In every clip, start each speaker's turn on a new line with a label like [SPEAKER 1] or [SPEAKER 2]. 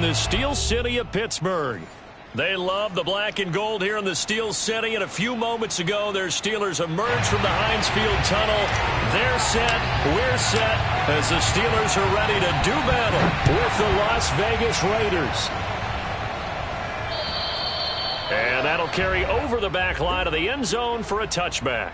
[SPEAKER 1] the Steel City of Pittsburgh. They love the black and gold here in the Steel City, and a few moments ago, their Steelers emerged from the Heinz Field tunnel. They're set, we're set, as the Steelers are ready to do battle with the Las Vegas Raiders. And that'll carry over the back line of the end zone for a touchback.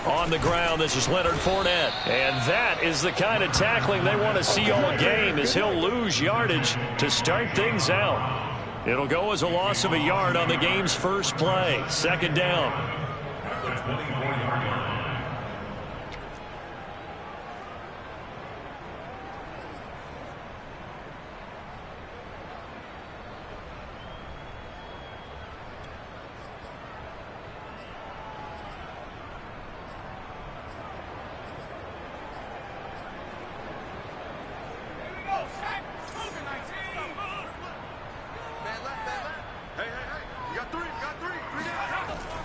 [SPEAKER 1] On the ground, this is Leonard Fournette. And that is the kind of tackling they want to see all game, as he'll lose yardage to start things out. It'll go as a loss of a yard on the game's first play. Second down.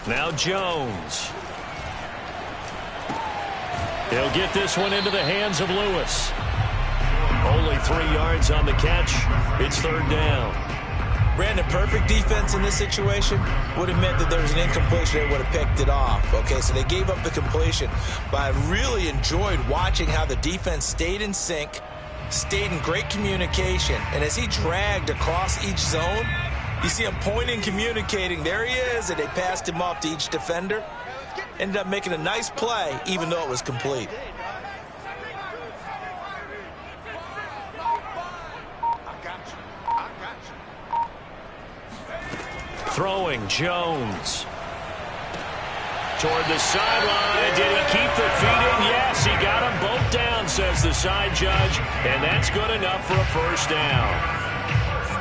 [SPEAKER 1] Now Jones. He'll get this one into the hands of Lewis. Only 3 yards on the catch. It's third down.
[SPEAKER 2] Brandon, perfect defense in this situation would have meant that there was an incompletion. They would have picked it off. Okay, so they gave up the completion. But I really enjoyed watching how the defense stayed in sync, stayed in great communication. And as he dragged across each zone, you see him pointing, communicating. There he is, and they passed him off to each defender. Ended up making a nice play, even though it was complete.
[SPEAKER 1] Throwing Jones. Toward the sideline. Did he keep the feet in? Yes, he got them both down, says the side judge. And that's good enough for a first down.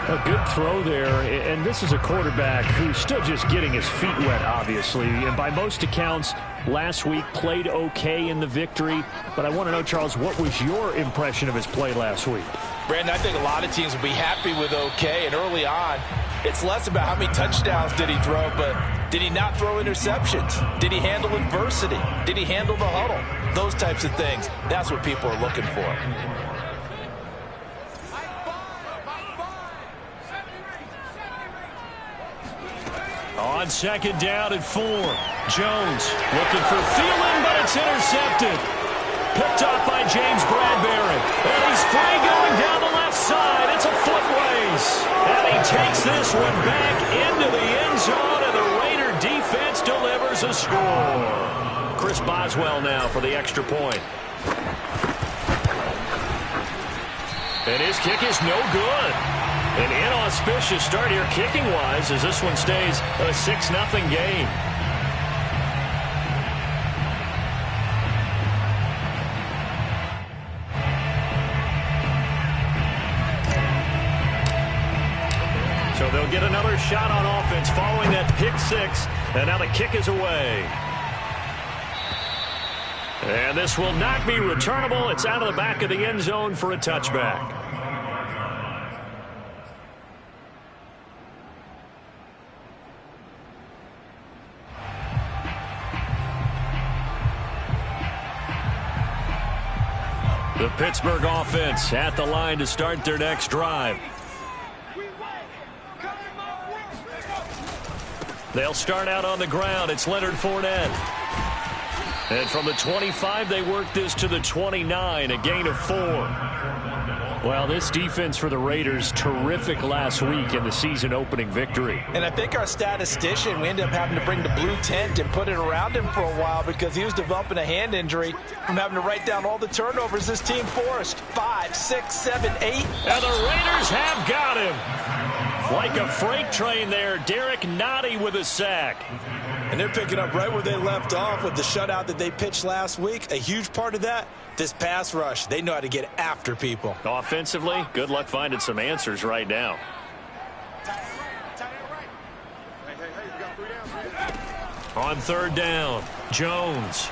[SPEAKER 3] A good throw there, and this is a quarterback who's still just getting his feet wet, obviously. And by most accounts, last week played okay in the victory. But I want to know, Charles, what was your impression of his play last week?
[SPEAKER 2] Brandon, I think a lot of teams will be happy with okay. And early on, it's less about how many touchdowns did he throw, but did he not throw interceptions? Did he handle adversity? Did he handle the huddle? Those types of things. That's what people are looking for.
[SPEAKER 1] On second down and 4. Jones looking for Thielen, but it's intercepted. Picked off by James Bradbury. And he's free going down the left side. It's a foot race. And he takes this one back into the end zone, and the Raider defense delivers a score. Chris Boswell now for the extra point. And his kick is no good. An inauspicious start here kicking-wise as this one stays a 6-0 game. So they'll get another shot on offense following that pick six, and now the kick is away. And this will not be returnable. It's out of the back of the end zone for a touchback. The Pittsburgh offense at the line to start their next drive. They'll start out on the ground. It's Leonard Fournette. And from the 25, they work this to the 29, a gain of 4. Well, this defense for the Raiders, terrific last week in the season-opening victory.
[SPEAKER 2] And I think our statistician, we ended up having to bring the blue tent and put it around him for a while because he was developing a hand injury from having to write down all the turnovers this team forced. 5, 6, 7, 8.
[SPEAKER 1] And the Raiders have got him. Like a freight train there, Derek Nottie with a sack.
[SPEAKER 2] And they're picking up right where they left off with the shutout that they pitched last week. A huge part of that, this pass rush. They know how to get after people.
[SPEAKER 1] Offensively, good luck finding some answers right now. On third down, Jones.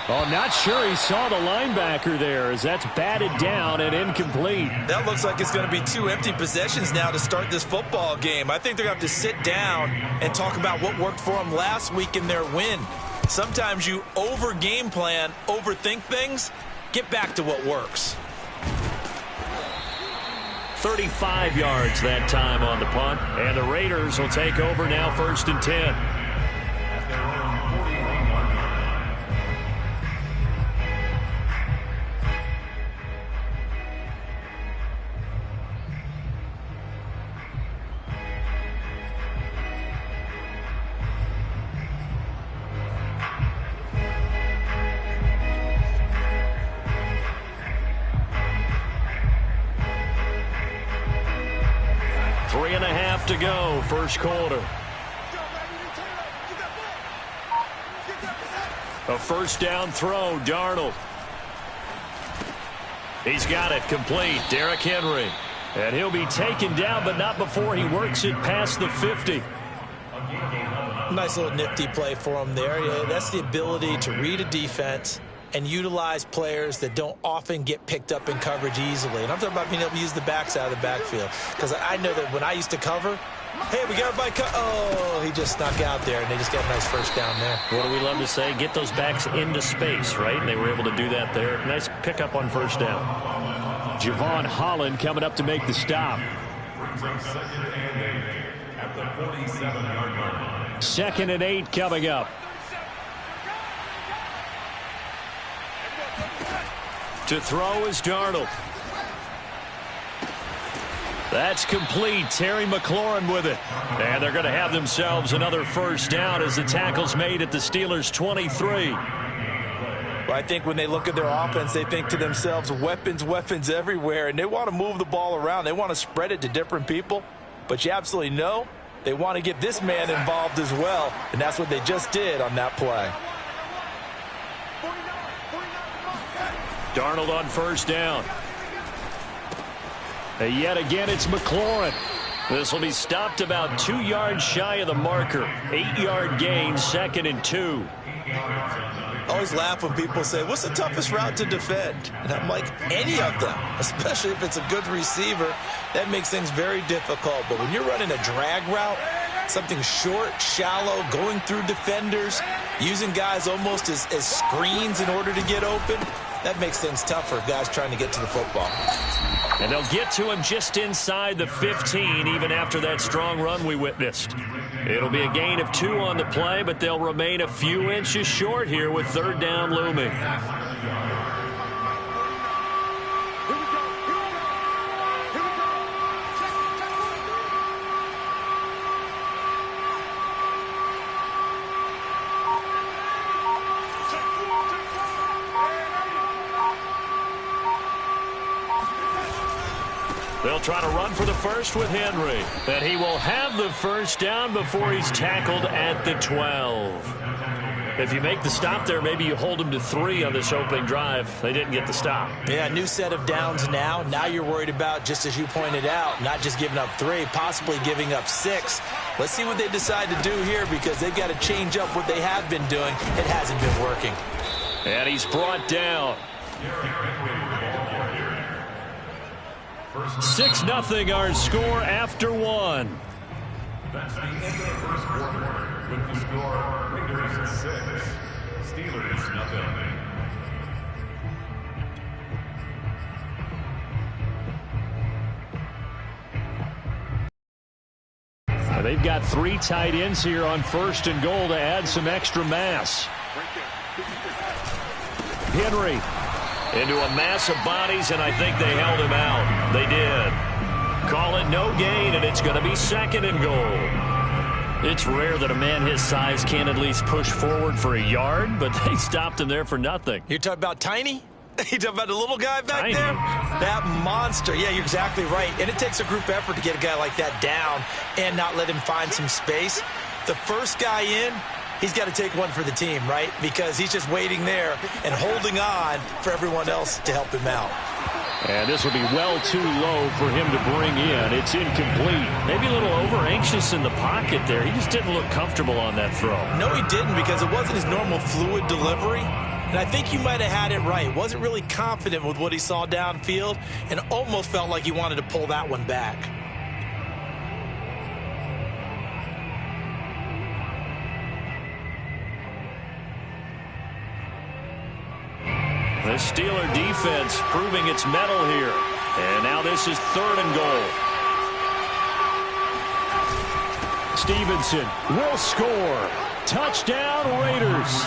[SPEAKER 3] Oh, not sure he saw the linebacker there as that's batted down and incomplete.
[SPEAKER 2] That looks like it's going to be 2 empty possessions now to start this football game. I think they're going to have to sit down and talk about what worked for them last week in their win. Sometimes you over-game plan, overthink things. Get back to what works.
[SPEAKER 1] 35 yards that time on the punt. And the Raiders will take over now, 1st and 10. To go, first quarter. A first down throw, Darnold. He's got it complete, Derrick Henry. And he'll be taken down, but not before he works it past the 50.
[SPEAKER 2] Nice little nifty play for him there. Yeah, that's the ability to read a defense and utilize players that don't often get picked up in coverage easily. And I'm talking about being able to use the backs out of the backfield. Because I know that when I used to cover, hey, we got everybody oh, he just snuck out there, and they just got a nice first down there.
[SPEAKER 1] What do we love to say? Get those backs into space, right? And they were able to do that there. Nice pickup on first down.
[SPEAKER 3] Javon Holland coming up to make the stop.
[SPEAKER 4] At the 47-yard line.
[SPEAKER 3] 2nd and 8 coming up.
[SPEAKER 1] To throw is Darnold. That's complete. Terry McLaurin with it. And they're going to have themselves another first down as the tackle's made at the Steelers' 23.
[SPEAKER 2] Well, I think when they look at their offense, they think to themselves, weapons everywhere, and they want to move the ball around. They want to spread it to different people, but you absolutely know they want to get this man involved as well, and that's what they just did on that play.
[SPEAKER 1] Darnold on first down. And yet again, it's McLaurin. This will be stopped about 2 yards shy of the marker. 8-yard gain, 2nd and 2.
[SPEAKER 2] I always laugh when people say, what's the toughest route to defend? And I'm like, any of them, especially if it's a good receiver. That makes things very difficult. But when you're running a drag route, something short, shallow, going through defenders, using guys almost as screens in order to get open, that makes things tougher, guys trying to get to the football.
[SPEAKER 1] And they'll get to him just inside the 15, even after that strong run we witnessed. It'll be a gain of 2 on the play, but they'll remain a few inches short here with third down looming. They'll try to run for the first with Henry. And he will have the first down before he's tackled at the 12. If you make the stop there, maybe you hold him to 3 on this opening drive. They didn't get the stop.
[SPEAKER 2] Yeah, new set of downs now. Now you're worried about, just as you pointed out, not just giving up 3, possibly giving up 6. Let's see what they decide to do here, because they've got to change up what they have been doing. It hasn't been working.
[SPEAKER 1] And he's brought down. 6-0 our score after 1.
[SPEAKER 4] That's the end of the first quarter with the score Raiders 6, Steelers nothing.
[SPEAKER 3] They've got 3 tight ends here on 1st and goal to add some extra mass.
[SPEAKER 1] Henry into a mass of bodies, and I think they held him out. They did. Call it no gain, and it's going to be 2nd and goal. It's rare that a man his size can at least push forward for a yard, but they stopped him there for nothing.
[SPEAKER 2] You're talking about Tiny? You talking about the little guy back
[SPEAKER 1] Tiny.
[SPEAKER 2] there? That monster. Yeah, you're exactly right. And it takes a group effort to get a guy like that down and not let him find some space. The first guy in, he's got to take one for the team, right? Because he's just waiting there and holding on for everyone else to help him out.
[SPEAKER 3] And this will be well too low for him to bring in. It's incomplete.
[SPEAKER 1] Maybe a little over-anxious in the pocket there. He just didn't look comfortable on that throw.
[SPEAKER 2] No, he didn't, because it wasn't his normal fluid delivery. And I think he might have had it right. Wasn't really confident with what he saw downfield and almost felt like he wanted to pull that one back.
[SPEAKER 1] The Steeler defense proving its mettle here. And now this is 3rd and goal.
[SPEAKER 3] Stevenson will score. Touchdown, Raiders.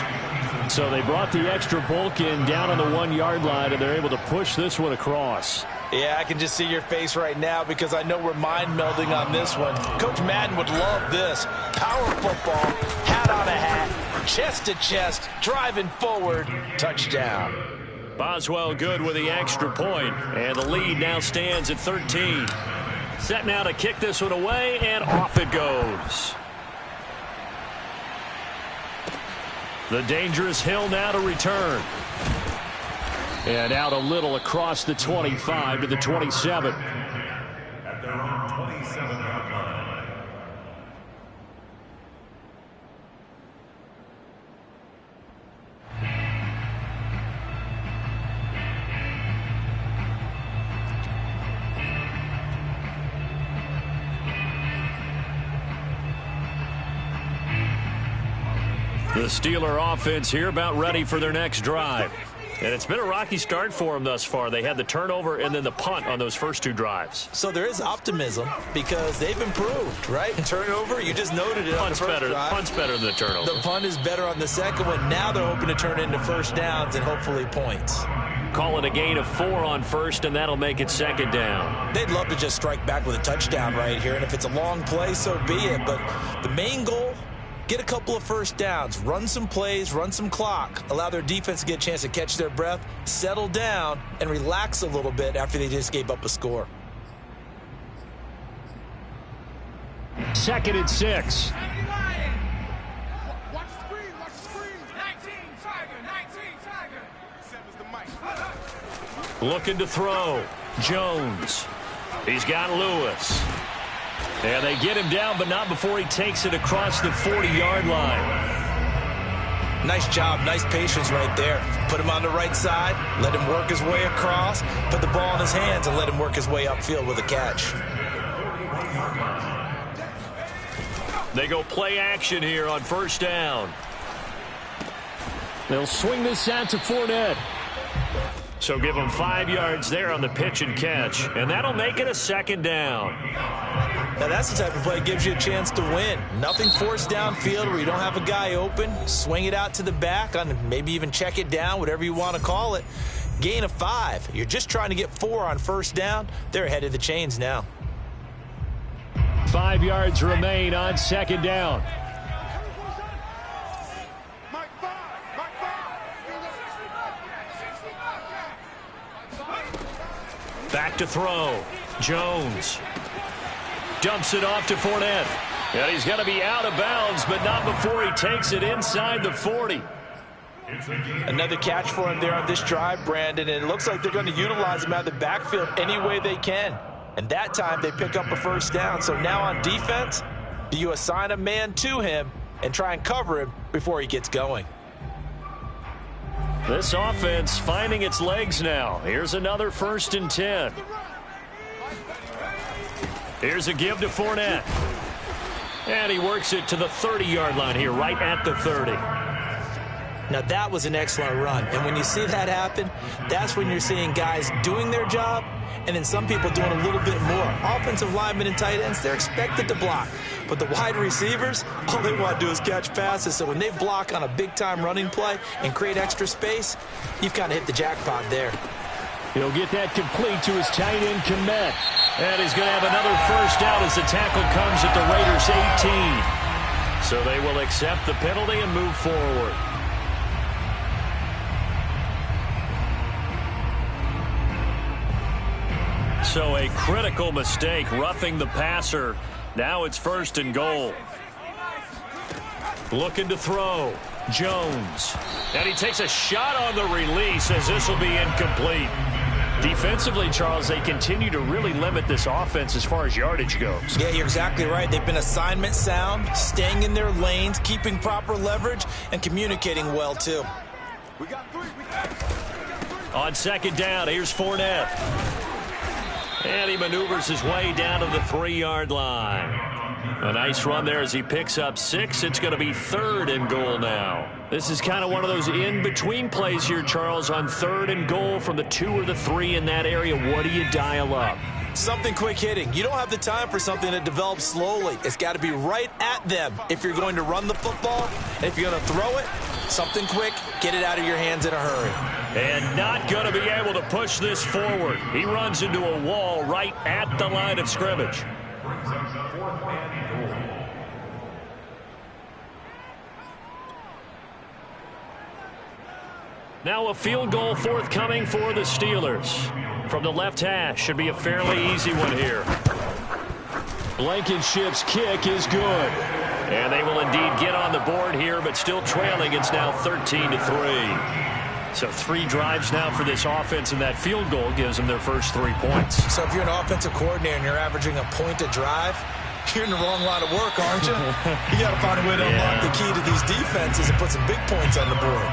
[SPEAKER 3] So they brought the extra bulk in down on the 1-yard line, and they're able to push this one across.
[SPEAKER 2] Yeah, I can just see your face right now because I know we're mind melding on this one. Coach Madden would love this. Power football, hat on a hat, chest to chest, driving forward, touchdown.
[SPEAKER 1] Boswell good with the extra point, and the lead now stands at 13. Set now to kick this one away, and off it goes. The dangerous Hill now to return. And out a little across the 25 to the 27.
[SPEAKER 4] At their own 27-yard line.
[SPEAKER 1] The Steeler offense here about ready for their next drive. And it's been a rocky start for them thus far. They had the turnover and then the punt on those first 2 drives.
[SPEAKER 2] So there is optimism because they've improved, right? Turnover, you just noted it on the first drive.
[SPEAKER 1] Punt's better than the turnover.
[SPEAKER 2] The punt is better on the second one. Now they're hoping to turn into first downs and hopefully points.
[SPEAKER 1] Call it a gain of 4 on first, and that'll make it 2nd down.
[SPEAKER 2] They'd love to just strike back with a touchdown right here, and if it's a long play, so be it. But the main goal, get a couple of first downs, run some plays, run some clock, allow their defense to get a chance to catch their breath, settle down, and relax a little bit after they just gave up a score.
[SPEAKER 3] 2nd and 6.
[SPEAKER 1] Looking to throw. Jones. He's got Lewis. And they get him down, but not before he takes it across the 40-yard line.
[SPEAKER 2] Nice job, nice patience right there. Put him on the right side, let him work his way across, put the ball in his hands, and let him work his way upfield with a catch.
[SPEAKER 1] They go play action here on first down.
[SPEAKER 3] They'll swing this out to Fournette.
[SPEAKER 1] So give them 5 yards there on the pitch and catch, and that'll make it a 2nd down.
[SPEAKER 2] Now that's the type of play that gives you a chance to win. Nothing forced downfield where you don't have a guy open. Swing it out to the back, on maybe even check it down, whatever you want to call it. Gain of 5. You're just trying to get 4 on first down. They're ahead of the chains now.
[SPEAKER 3] 5 yards remain on 2nd down.
[SPEAKER 1] Back to throw. Jones dumps it off to Fournette. And he's going to be out of bounds, but not before he takes it inside the 40.
[SPEAKER 2] Another catch for him there on this drive, Brandon, and it looks like they're going to utilize him out of the backfield any way they can. And that time they pick up a first down. So now on defense, do you assign a man to him and try and cover him before he gets going?
[SPEAKER 1] This offense finding its legs now. Here's another 1st and 10. Here's a give to Fournette. And he works it to the 30-yard line here, right at the 30.
[SPEAKER 2] Now that was an excellent run. And when you see that happen, that's when you're seeing guys doing their job and then some people doing a little bit more. Offensive linemen and tight ends, they're expected to block. But the wide receivers, all they want to do is catch passes. So when they block on a big-time running play and create extra space, you've kind of hit the jackpot there.
[SPEAKER 3] He'll get that complete to his tight end, Kmet.
[SPEAKER 1] And he's going to have another first down as the tackle comes at the Raiders' 18. So they will accept the penalty and move forward. So a critical mistake, roughing the passer. Now it's 1st and goal. Looking to throw. Jones. And he takes a shot on the release as this will be incomplete.
[SPEAKER 3] Defensively, Charles, they continue to really limit this offense as far as yardage goes.
[SPEAKER 2] Yeah, you're exactly right. They've been assignment sound, staying in their lanes, keeping proper leverage, and communicating well, too.
[SPEAKER 1] On second down, here's Fournette. And he maneuvers his way down to the 3-yard line. A nice run there as he picks up 6. It's going to be 3rd and goal now. This is kind of one of those in-between plays here, Charles, on 3rd and goal from the 2 or the 3 in that area. What do you dial up?
[SPEAKER 2] Something quick hitting. You don't have the time for something that develops slowly. It's got to be right at them if you're going to run the football. And if you're going to throw it, something quick, get it out of your hands in a hurry.
[SPEAKER 1] And not going to be able to push this forward. He runs into a wall right at the line of scrimmage. Now a field goal forthcoming for the Steelers. From the left hash, should be a fairly easy one here. Blankenship's kick is good. And they will indeed get on the board here, but still trailing. It's now 13-3. So 3 drives now for this offense, and that field goal gives them their first 3 points.
[SPEAKER 2] So if you're an offensive coordinator and you're averaging a point a drive, you're in the wrong line of work, aren't you? You got to find a way to unlock the key to these defenses and put some big points on the board.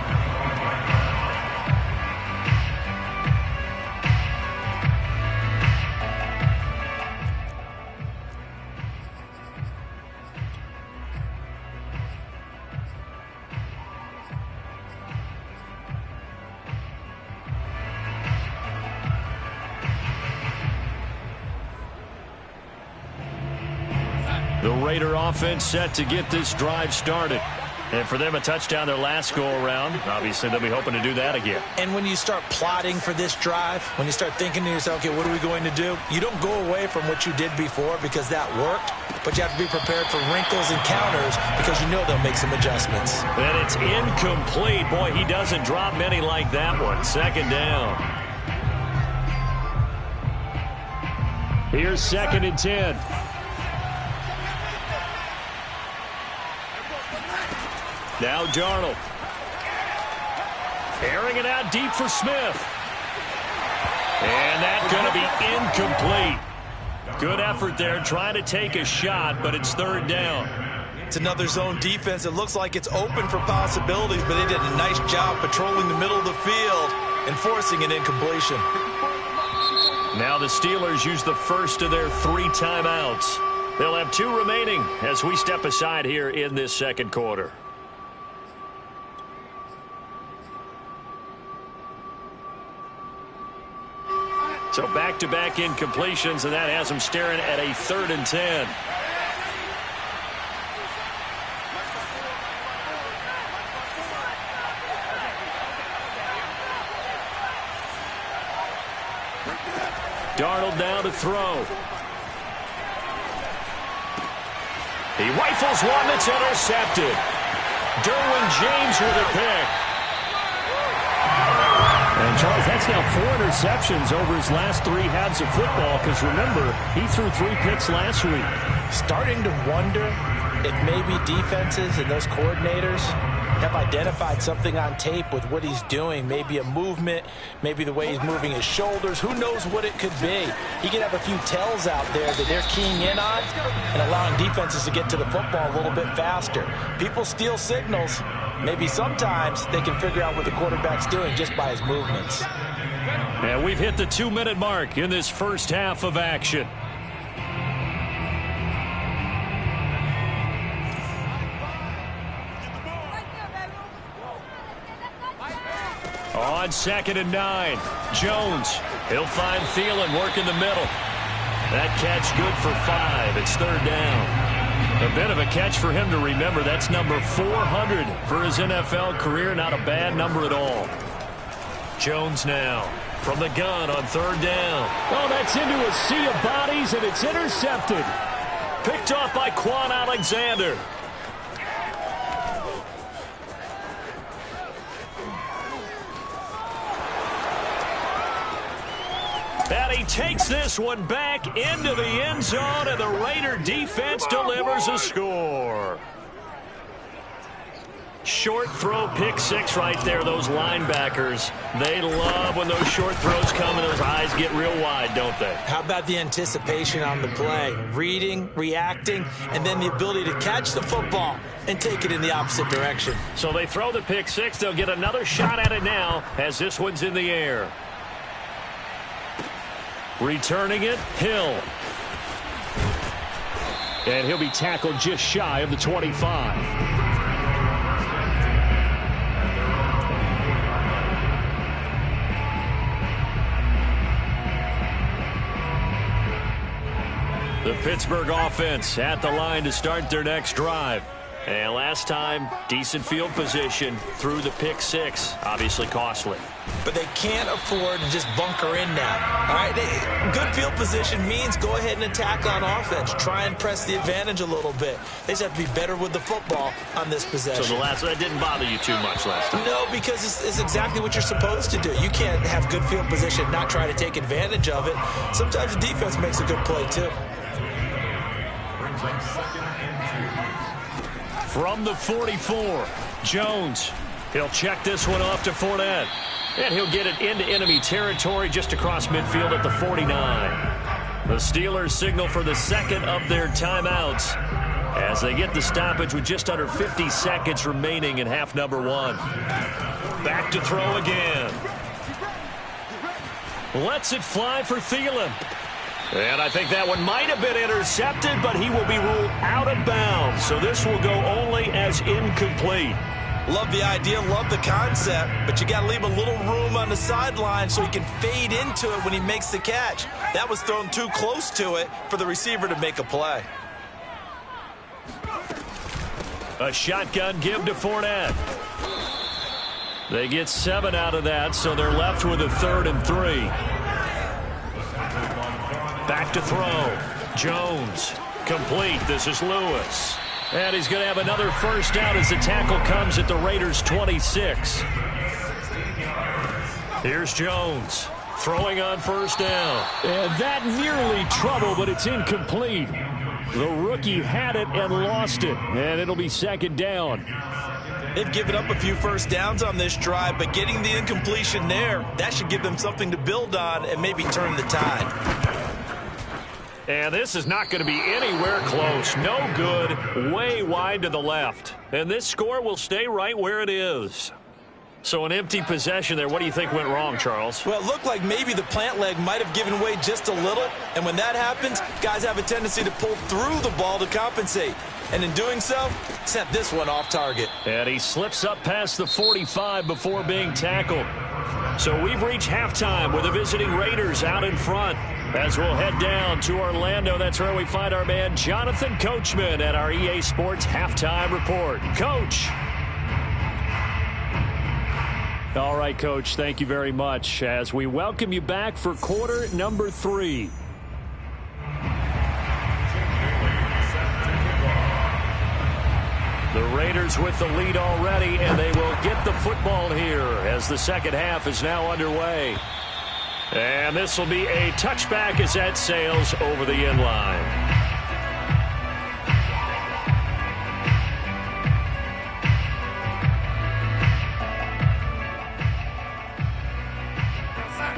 [SPEAKER 1] The Raider offense set to get this drive started. And for them, a touchdown their last go-around. Obviously, they'll be hoping to do that again.
[SPEAKER 2] And when you start plotting for this drive, when you start thinking to yourself, okay, what are we going to do? You don't go away from what you did before because that worked, but you have to be prepared for wrinkles and counters because you know they'll make some adjustments.
[SPEAKER 1] And it's incomplete. Boy, he doesn't drop many like that one. Second down. Here's 2nd and 10. Now Darnold. Airing it out deep for Smith. And that's going to be incomplete. Good effort there trying to take a shot, but it's 3rd down.
[SPEAKER 2] It's another zone defense. It looks like it's open for possibilities, but they did a nice job patrolling the middle of the field and forcing an incompletion.
[SPEAKER 1] Now the Steelers use the first of their 3 timeouts. They'll have 2 remaining as we step aside here in this second quarter. So back-to-back incompletions, and that has them staring at a 3rd and 10. Darnold now to throw. He rifles one that's intercepted. Derwin James with a pick.
[SPEAKER 3] And, Charles, that's now 4 interceptions over his last 3 halves of football because, remember, he threw 3 picks last week.
[SPEAKER 2] Starting to wonder if maybe defenses and those coordinators have identified something on tape with what he's doing. Maybe a movement, maybe the way he's moving his shoulders. Who knows what it could be? He could have a few tells out there that they're keying in on and allowing defenses to get to the football a little bit faster. People steal signals. Maybe sometimes they can figure out what the quarterback's doing just by his movements.
[SPEAKER 1] And we've hit the 2-minute mark in this first half of action. On 2nd and 9, Jones. He'll find Thielen working the middle. That catch good for 5. It's 3rd down. A bit of a catch for him to remember. That's number 400 for his NFL career. Not a bad number at all. Jones now from the gun on 3rd down.
[SPEAKER 3] Oh, that's into a sea of bodies, and it's intercepted.
[SPEAKER 1] Picked off by Quan Alexander. And he takes this one back into the end zone, and the Raider defense delivers a score.
[SPEAKER 3] Short throw, pick six right there. Those linebackers, they love when those short throws come and those eyes get real wide, don't they?
[SPEAKER 2] How about the anticipation on the play? Reading, reacting, and then the ability to catch the football and take it in the opposite direction.
[SPEAKER 3] So they throw the pick six. They'll get another shot at it now as this one's in the air. Returning it, Hill. And he'll be tackled just shy of the 25. The Pittsburgh offense at the line to start their next drive. And last time, decent field position through the pick six. Obviously costly.
[SPEAKER 2] But they can't afford to just bunker in now. All right, good field position means go ahead and attack on offense. Try and press the advantage a little bit. They just have to be better with the football on this possession.
[SPEAKER 3] So that didn't bother you too much last time?
[SPEAKER 2] No, because it's exactly what you're supposed to do. You can't have good field position, not try to take advantage of it. Sometimes the defense makes a good play, too.
[SPEAKER 1] From the 44, Jones. He'll check this one off to Fournette.
[SPEAKER 3] And he'll get it into enemy territory just across midfield at the 49. The Steelers signal for the second of their timeouts as they get the stoppage with just under 50 seconds remaining in half number one.
[SPEAKER 1] Back to throw again. Lets it fly for Thielen.
[SPEAKER 3] And I think that one might have been intercepted, but he will be ruled out of bounds. So this will go only as incomplete.
[SPEAKER 2] Love the idea, love the concept, but you got to leave a little room on the sideline so he can fade into it when he makes the catch. That was thrown too close to it for the receiver to make a play.
[SPEAKER 1] A shotgun give to Fournette. They get 7 out of that, so they're left with a 3rd and 3. Back to throw. Jones. Complete. This is Lewis. And he's going to have another first down as the tackle comes at the Raiders' 26. Here's Jones. Throwing on first down.
[SPEAKER 3] And that nearly trouble, but it's incomplete. The rookie had it and lost it. And it'll be second down.
[SPEAKER 2] They've given up a few first downs on this drive, but getting the incompletion there, that should give them something to build on and maybe turn the tide.
[SPEAKER 3] And this is not going to be anywhere close. No good. Way wide to the left. And this score will stay right where it is. So an empty possession there. What do you think went wrong, Charles?
[SPEAKER 2] Well, it looked like maybe the plant leg might have given way just a little. And when that happens, guys have a tendency to pull through the ball to compensate. And in doing so, sent this one off target.
[SPEAKER 3] And he slips up past the 45 before being tackled. So we've reached halftime with the visiting Raiders out in front. As we'll head down to Orlando, that's where we find our man Jonathan Coachman at our EA Sports Halftime Report. Coach. All right, Coach, thank you very much as we welcome you back for quarter number 3. The Raiders with the lead already, and they will get the football here as the second half is now underway. And this will be a touchback as that sails over the end line.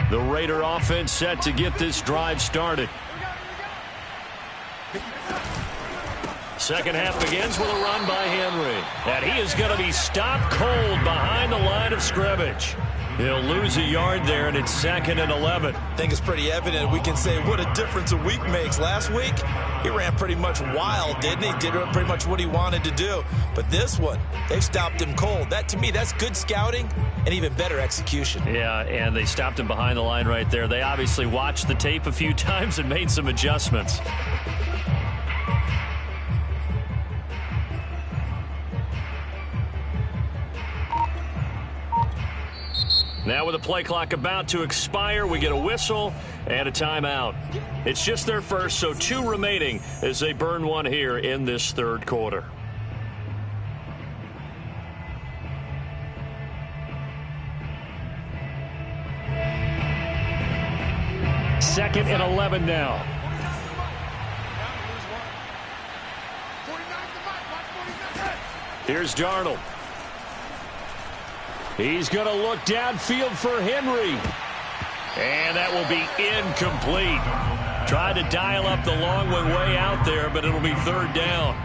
[SPEAKER 3] The Raider offense set to get this drive started. Second half begins with a run by Henry. And he is going to be stopped cold behind the line of scrimmage. He'll lose a yard there, and it's 2nd and 11.
[SPEAKER 2] I think it's pretty evident. We can say what a difference a week makes. Last week, he ran pretty much wild, didn't he? Did pretty much what he wanted to do. But this one, they've stopped him cold. That, to me, that's good scouting and even better execution.
[SPEAKER 3] Yeah, and they stopped him behind the line right there. They obviously watched the tape a few times and made some adjustments. Now with the play clock about to expire, we get a whistle and a timeout. It's just their first, so 2 remaining as they burn one here in this third quarter. Second and 11 now. Here's Darnold.
[SPEAKER 1] He's going to look downfield for Henry. And that will be incomplete. Tried to dial up the long way out there, but it'll be third down.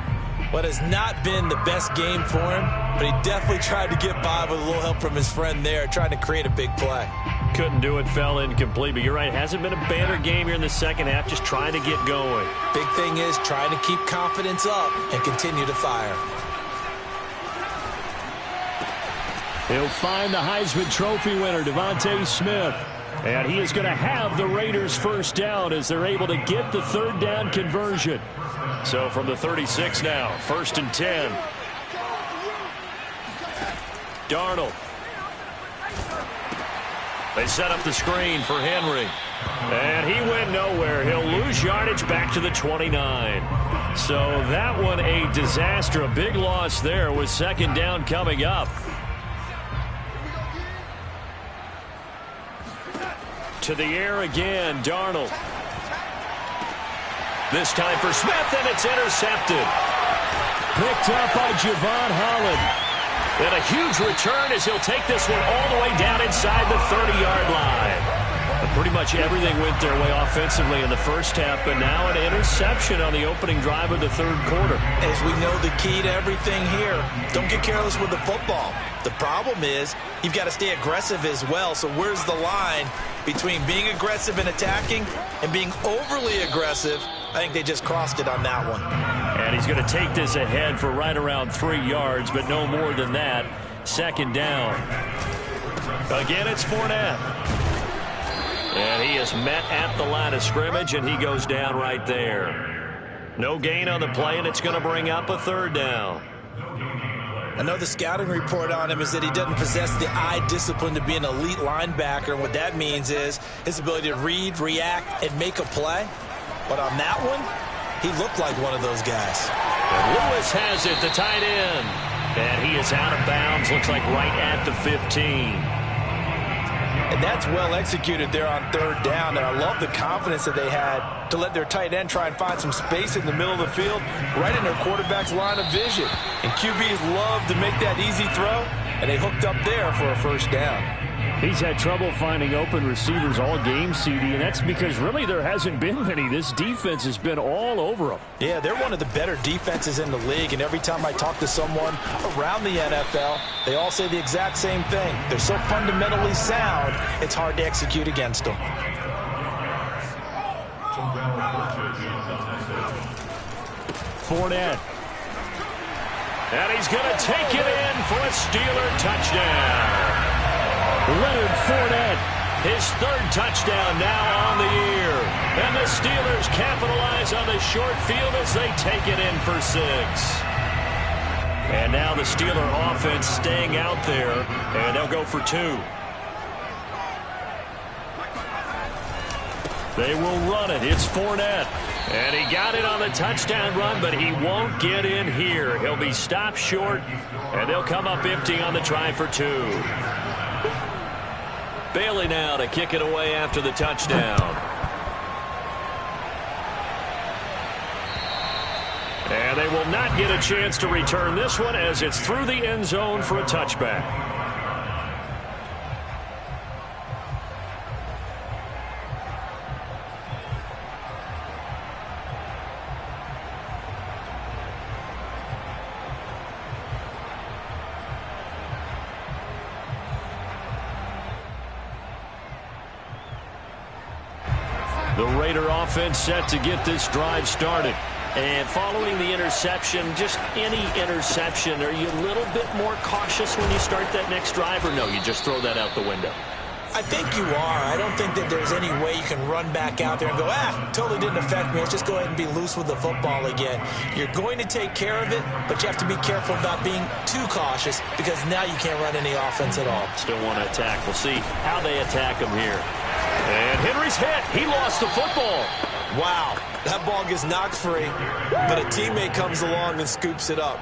[SPEAKER 2] What has not been the best game for him, but he definitely tried to get by with a little help from his friend there, trying to create a big play.
[SPEAKER 3] Couldn't do it, fell incomplete, but you're right, hasn't been a banner game here in the second half, just trying to get going.
[SPEAKER 2] Big thing is trying to keep confidence up and continue to fire.
[SPEAKER 1] He'll find the Heisman Trophy winner, Devontae Smith. And he is going to have the Raiders first down as they're able to get the third down conversion. So from the 36 now, 1st and 10. Darnold. They set up the screen for Henry. And he went nowhere. He'll lose yardage back to the 29. So that one a disaster. A big loss there with second down coming up. To the air again, Darnold. This time for Smith, and it's intercepted. Picked up by Javon Holland. And a huge return as he'll take this one all the way down inside the 30-yard line. But pretty much everything went their way offensively in the first half, but now an interception on the opening drive of the third quarter.
[SPEAKER 2] As we know, the key to everything here, don't get careless with the football. The problem is you've got to stay aggressive as well. So where's the line between being aggressive and attacking and being overly aggressive? I think they just crossed it on that one.
[SPEAKER 1] And he's going to take this ahead for right around 3 yards, but no more than that. Second down. Again, it's Fournette. And he is met at the line of scrimmage, and he goes down right there. No gain on the play, and it's going to bring up a third down.
[SPEAKER 2] I know the scouting report on him is that he doesn't possess the eye discipline to be an elite linebacker. And what that means is his ability to read, react, and make a play. But on that one, he looked like one of those guys.
[SPEAKER 1] And Lewis has it, the tight end. And he is out of bounds, looks like right at the 15.
[SPEAKER 2] And that's well executed there on third down. And I love the confidence that they had to let their tight end try and find some space in the middle of the field, right in their quarterback's line of vision. And QBs love to make that easy throw, and they hooked up there for a first down.
[SPEAKER 3] He's had trouble finding open receivers all game, CD, and that's because really there hasn't been many. This defense has been all over them.
[SPEAKER 2] Yeah, they're one of the better defenses in the league, and every time I talk to someone around the NFL, they all say the exact same thing. They're so fundamentally sound, it's hard to execute against them.
[SPEAKER 1] Fournette. And he's going to take it in for a Steeler touchdown. Leonard Fournette, his third touchdown now on the year. And the Steelers capitalize on the short field as they take it in for 6. And now the Steeler offense staying out there, and they'll go for 2. They will run it. It's Fournette. And he got it on the touchdown run, but he won't get in here. He'll be stopped short, and they'll come up empty on the try for 2. Bailey now to kick it away after the touchdown. And they will not get a chance to return this one as it's through the end zone for a touchback. The Raider offense set to get this drive started. And following the interception, just any interception, are you a little bit more cautious when you start that next drive, or no, you just throw that out the window?
[SPEAKER 2] I think you are. I don't think that there's any way you can run back out there and go, totally didn't affect me. Let's just go ahead and be loose with the football again. You're going to take care of it, but you have to be careful about being too cautious because now you can't run any offense at all.
[SPEAKER 1] Still want to attack. We'll see how they attack him here. And Henry's hit. He lost the football.
[SPEAKER 2] Wow, that ball gets knocked free, but a teammate comes along and scoops it up.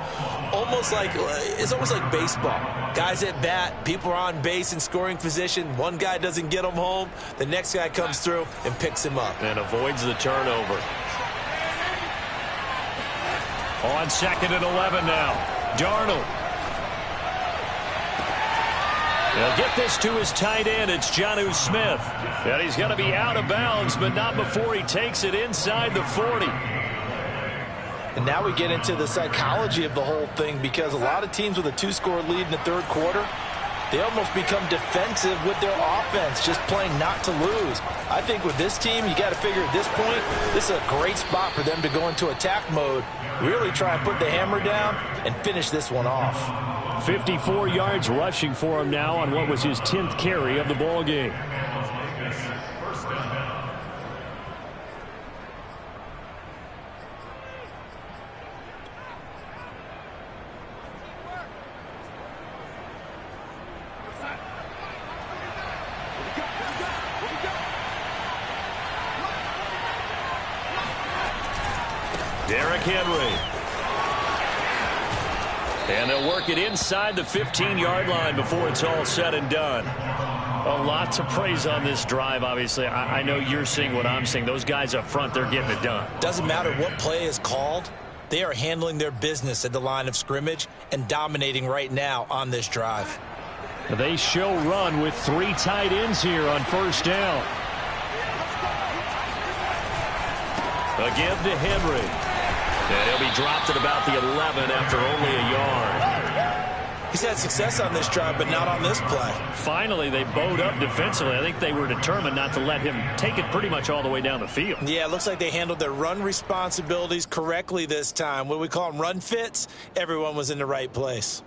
[SPEAKER 2] It's almost like baseball. Guys at bat, people are on base in scoring position. One guy doesn't get him home. The next guy comes through and picks him up.
[SPEAKER 1] And avoids the turnover. On 2nd and 11 now. Darnold. They'll get this to his tight end. It's Jonnu Smith. And he's going to be out of bounds, but not before he takes it inside the 40.
[SPEAKER 2] And now we get into the psychology of the whole thing, because a lot of teams with a 2-score lead in the third quarter, they almost become defensive with their offense, just playing not to lose. I think with this team, you got to figure at this point, this is a great spot for them to go into attack mode, really try and put the hammer down and finish this one off.
[SPEAKER 3] 54 yards rushing for him now on what was his 10th carry of the ball game.
[SPEAKER 1] Derrick Henry. And they'll work it inside the 15-yard line before it's all said and done. A lot to praise on this drive, obviously. I know you're seeing what I'm seeing. Those guys up front, they're getting it done.
[SPEAKER 2] Doesn't matter what play is called. They are handling their business at the line of scrimmage and dominating right now on this drive.
[SPEAKER 3] They show run with 3 tight ends here on first down.
[SPEAKER 1] Again to Henry. And he'll be dropped at about the 11 after only a yard.
[SPEAKER 2] He's had success on this drive, but not on this play.
[SPEAKER 3] Finally, they bowed up defensively. I think they were determined not to let him take it pretty much all the way down the field.
[SPEAKER 2] Yeah, it looks like they handled their run responsibilities correctly this time. What we call them run fits, everyone was in the right place.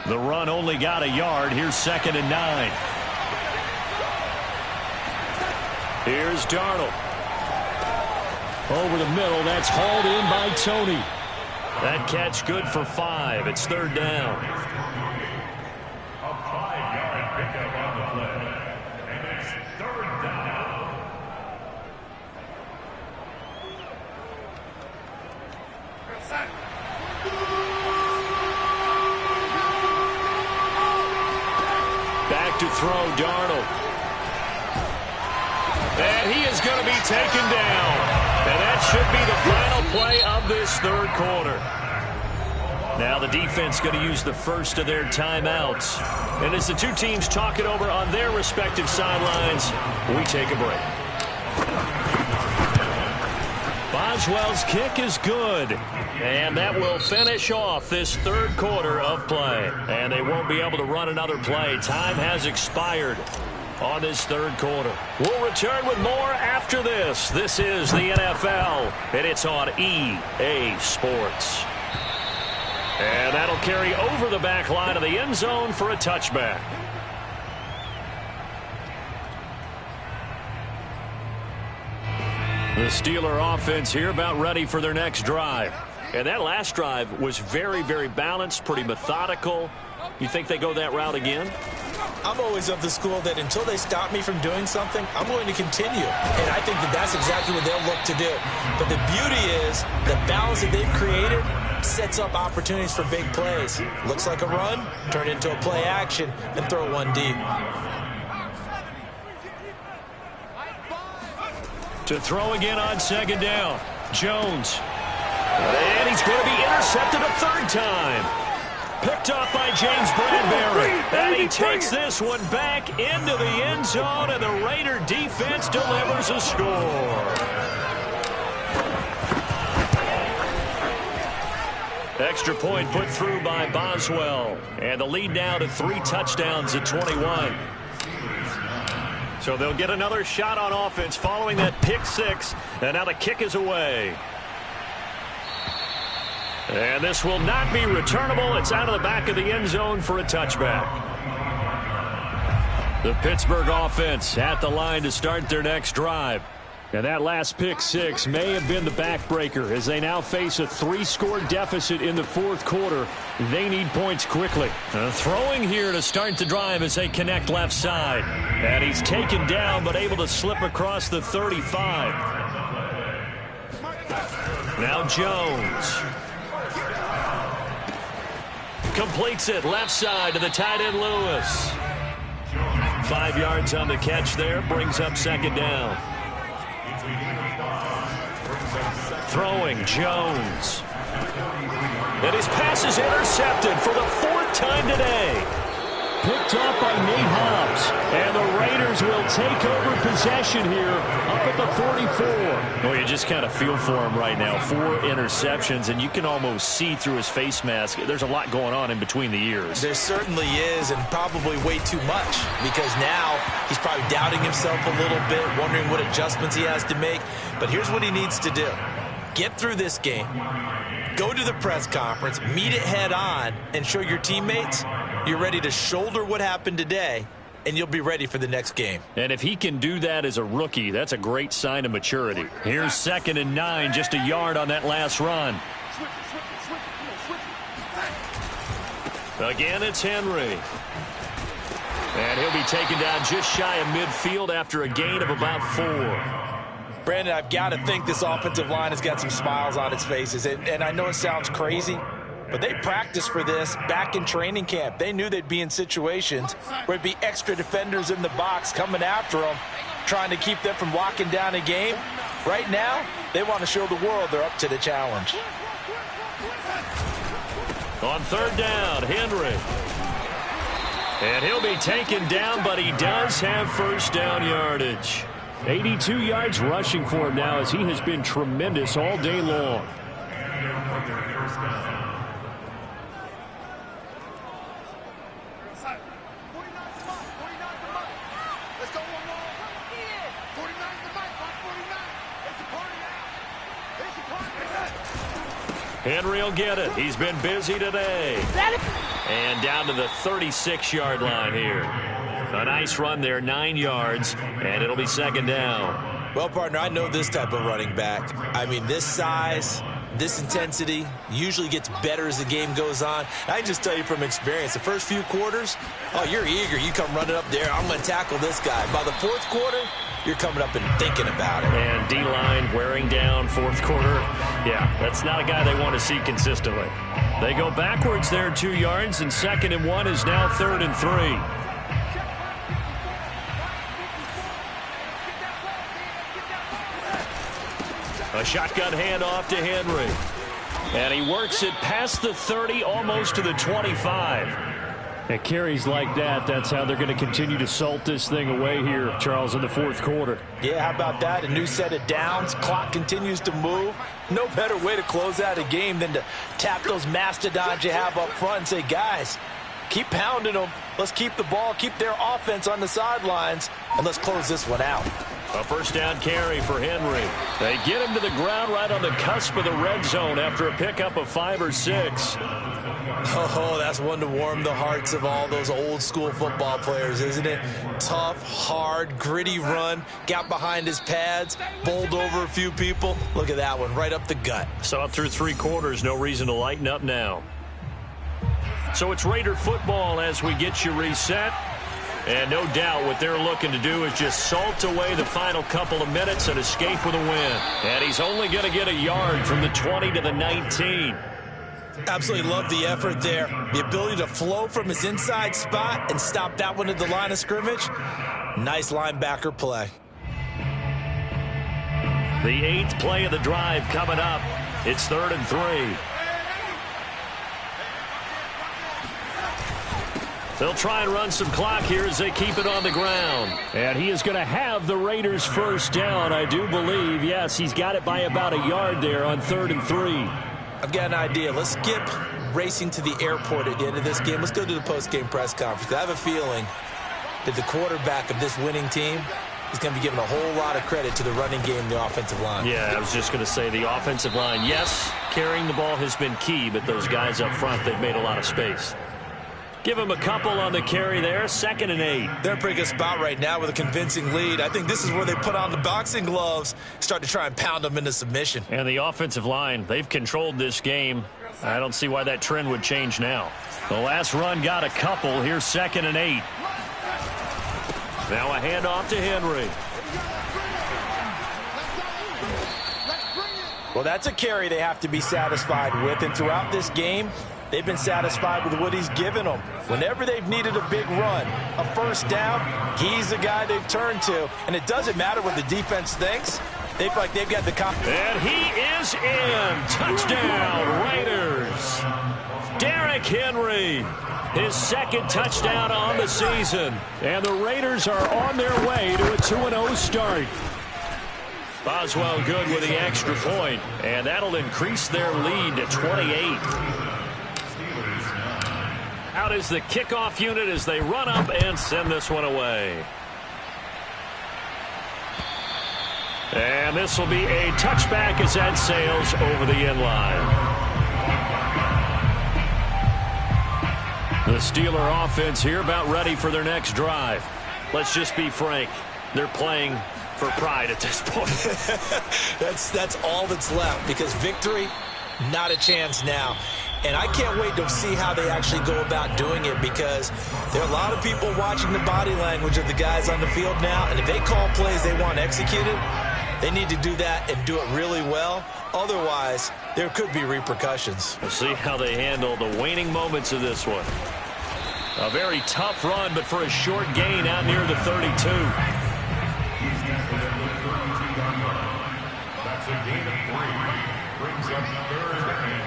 [SPEAKER 1] The run only got a yard. Here's 2nd and 9. Here's Darnold.
[SPEAKER 3] Over the middle, that's hauled in by Tony.
[SPEAKER 1] That catch good for 5. It's 3rd down.
[SPEAKER 4] A 5-yard pickup on the play. And it's 3rd down.
[SPEAKER 1] Back to throw, Darnold. And he is going to be taken down. And that should be the final play of this third quarter. Now the defense going to use the first of their timeouts. And as the two teams talk it over on their respective sidelines, we take a break. Boswell's kick is good. And that will finish off this third quarter of play. And they won't be able to run another play. Time has expired on this third quarter. We'll return with more after this. This is the NFL, and it's on EA Sports. And that'll carry over the back line of the end zone for a touchback. The Steeler offense here about ready for their next drive. And that last drive was very, very balanced, pretty methodical. You think they go that route again?
[SPEAKER 2] I'm always of the school that until they stop me from doing something, I'm going to continue. And I think that that's exactly what they'll look to do. But the beauty is the balance that they've created sets up opportunities for big plays. Looks like a run, turn it into a play action, and throw one deep.
[SPEAKER 1] To throw again on 2nd down. Jones. And he's going to be intercepted a 3rd time. Picked off by James Bradbury. And he takes this one back into the end zone, and the Raider defense delivers a score. Extra point put through by Boswell. And the lead now to 3 touchdowns at 21. So they'll get another shot on offense following that pick 6. And now the kick is away. And this will not be returnable. It's out of the back of the end zone for a touchback. The Pittsburgh offense at the line to start their next drive. And that last pick 6 may have been the backbreaker as they now face a 3-score deficit in the 4th quarter. They need points quickly. Throwing here to start the drive as they connect left side. And he's taken down but able to slip across the 35. Now Jones. Completes it left side to the tight end Lewis. 5 yards on the catch there. Brings up 2nd down. Throwing Jones. And his pass is intercepted for the 4th time today.
[SPEAKER 3] Picked off by Nate Hobbs. And the Raiders will take over possession here up at the 44.
[SPEAKER 1] Well, you just kind of feel for him right now. 4 interceptions, and you can almost see through his face mask. There's a lot going on in between the ears.
[SPEAKER 2] There certainly is, and probably way too much, because now he's probably doubting himself a little bit, wondering what adjustments he has to make. But here's what he needs to do. Get through this game. Go to the press conference, meet it head on, and show your teammates you're ready to shoulder what happened today, and you'll be ready for the next game.
[SPEAKER 1] And if he can do that as a rookie, that's a great sign of maturity. Here's 2nd and 9, just a yard on that last run. Again, it's Henry. And he'll be taken down just shy of midfield after a gain of about 4.
[SPEAKER 2] Brandon, I've got to think this offensive line has got some smiles on its faces. And I know it sounds crazy, but they practiced for this back in training camp. They knew they'd be in situations where it'd be extra defenders in the box coming after them, trying to keep them from locking down a game. Right now, they want to show the world they're up to the challenge.
[SPEAKER 1] On 3rd down, Henry. And he'll be taken down, but he does have 1st down yardage.
[SPEAKER 3] 82 yards rushing for him now, as he has been tremendous all day long.
[SPEAKER 1] Henry will get it. He's been busy today. And down to the 36-yard line here. A nice run there, 9 yards, and it'll be 2nd down.
[SPEAKER 2] Well, partner, I know this type of running back. I mean, this size, this intensity usually gets better as the game goes on. I can just tell you from experience, the first few quarters, oh, you're eager. You come running up there, I'm going to tackle this guy. By the 4th quarter, you're coming up and thinking about it.
[SPEAKER 1] And D-line wearing down 4th quarter. Yeah, that's not a guy they want to see consistently. They go backwards there 2 yards, and 2nd and 1 is now 3rd and 3. A shotgun handoff to Henry. And he works it past the 30, almost to the 25.
[SPEAKER 3] And carries like that, that's how they're going to continue to salt this thing away here, Charles, in the 4th quarter.
[SPEAKER 2] Yeah, how about that? A new set of downs. Clock continues to move. No better way to close out a game than to tap those mastodons you have up front and say, guys, keep pounding them. Let's keep the ball, keep their offense on the sidelines, and let's close this one out.
[SPEAKER 1] A 1st down carry for Henry. They get him to the ground right on the cusp of the red zone after a pickup of 5 or 6.
[SPEAKER 2] Oh, that's one to warm the hearts of all those old school football players, isn't it? Tough, hard, gritty run. Got behind his pads, bowled over a few people. Look at that one, right up the gut.
[SPEAKER 1] Saw it through 3 quarters. No reason to lighten up now. So it's Raider football as we get you reset. And no doubt what they're looking to do is just salt away the final couple of minutes and escape with a win. And he's only going to get a yard from the 20 to the 19.
[SPEAKER 2] Absolutely love the effort there. The ability to flow from his inside spot and stop that one at the line of scrimmage. Nice linebacker play.
[SPEAKER 1] The 8th play of the drive coming up. It's 3rd and 3. They'll try and run some clock here as they keep it on the ground.
[SPEAKER 3] And he is going to have the Raiders 1st down, I do believe. Yes, he's got it by about a yard there on 3rd and 3.
[SPEAKER 2] I've got an idea. Let's skip racing to the airport at the end of this game. Let's go to the post-game press conference. I have a feeling that the quarterback of this winning team is going to be giving a whole lot of credit to the running game and the offensive line.
[SPEAKER 1] Yeah, I was just going to say the offensive line. Yes, carrying the ball has been key, but those guys up front, they've made a lot of space. Give him a couple on the carry there. 2nd and 8.
[SPEAKER 2] They're in a pretty good spot right now with a convincing lead. I think this is where they put on the boxing gloves, start to try and pound them into submission.
[SPEAKER 1] And the offensive line, they've controlled this game. I don't see why that trend would change now. The last run got a couple. Here's 2nd and 8. Now a handoff to Henry.
[SPEAKER 2] Well, that's a carry they have to be satisfied with. And throughout this game, they've been satisfied with what he's given them. Whenever they've needed a big run, a 1st down, he's the guy they've turned to. And it doesn't matter what the defense thinks. They feel like they've got the confidence.
[SPEAKER 1] And he is in. Touchdown, Raiders. His second touchdown on the season. And the Raiders are on their way to a 2-0 start. Boswell good with the extra point, and that'll increase their lead to 28. Out is the kickoff unit as they run up and send this one away. And this will be a touchback as that sails over the end line. The Steeler offense here about ready for their next drive. Let's just be frank. They're playing for pride at this point.
[SPEAKER 2] That's all that's left, because victory, not a chance now. And I can't wait to see how they actually go about doing it, because there are a lot of people watching the body language of the guys on the field now, and if they call plays they want executed, they need to do that and do it really well. Otherwise, there could be repercussions.
[SPEAKER 1] We'll see how they handle the waning moments of this one. A very tough run, but for a short gain out near the 32.
[SPEAKER 4] He's got the 32-yard line. That's a gain of 3. Brings up 3rd and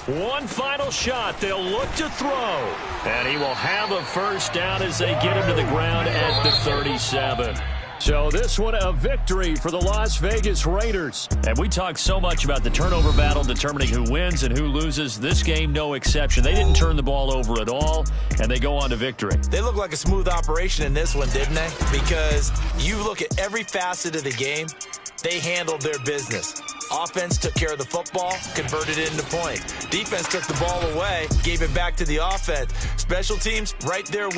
[SPEAKER 4] 3.
[SPEAKER 1] One final shot. They'll look to throw. And he will have a first down as they get him to the ground at the 37. So this one a victory for the Las Vegas Raiders. And we talk so much about the turnover battle determining who wins and who loses. This game, no exception. They didn't turn the ball over at all, and they go on to victory.
[SPEAKER 2] They look like a smooth operation in this one, didn't they? Because you look at every facet of the game, they handled their business. Offense took care of the football, converted it into points. Defense took the ball away, gave it back to the offense. Special teams right there with